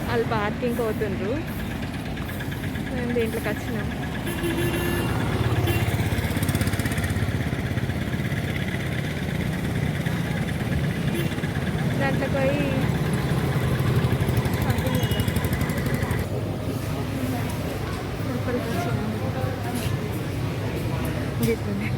వాళ్ళు పార్కింగ్ పోతుండ్రు, మేము దీంట్లోకి వచ్చినాం. దాంట్లోకి పోయి లోపలికి వచ్చినాం. గిట్లనే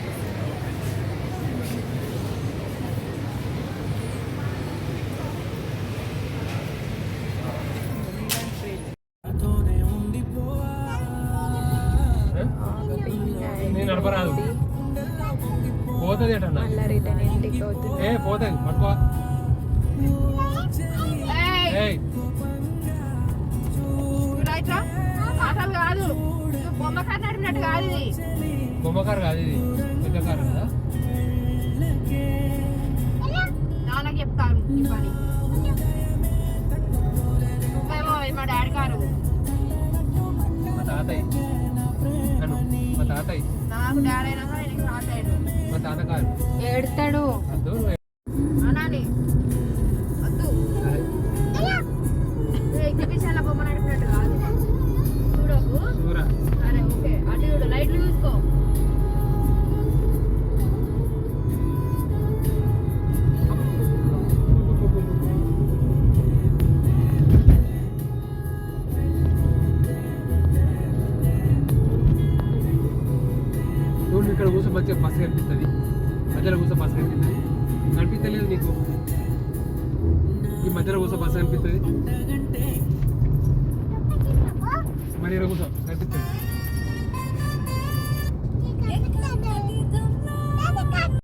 పోతుంది మళ్ళీ రిటర్న్ ఇంటికి అవుతుంది. పోతుంది పట్టుకో. కాదు బొమ్మకారు నడిపినట్టు కాదు, ఇది బొమ్మకారు కాదు, ఇది పెద్ద కారు కదా. నాన్నకి చెప్తాను ఈ పని. నువ్వేమో మా డాడీ కారు, మా తాతయ్య అను, మా తాతయ్య. నాకు డాడీ అయినా ఆయనకి తాతయ్యడు. మా తాత కారు ఏడుతాడు అనాలి వద్దు. ఎగ్జిబిషన్ లో బొమ్మ నడిపినట్టు కాదు, చూడకు. సరే ఓకే, అటు చూడు, లైట్లు చూసుకో. ఇక్కడ కూర్చో, మంచిగా బస్సు కనిపిస్తుంది. మధ్యలో కూర్చో బస్సు కనిపిస్తుంది. కనిపిస్తలేదు నీకు? ఈ మధ్యలో కూర్చో బస్సు కనిపిస్తుంది. మరి ఇక్కడ కూర్చో కనిపిస్తుంది.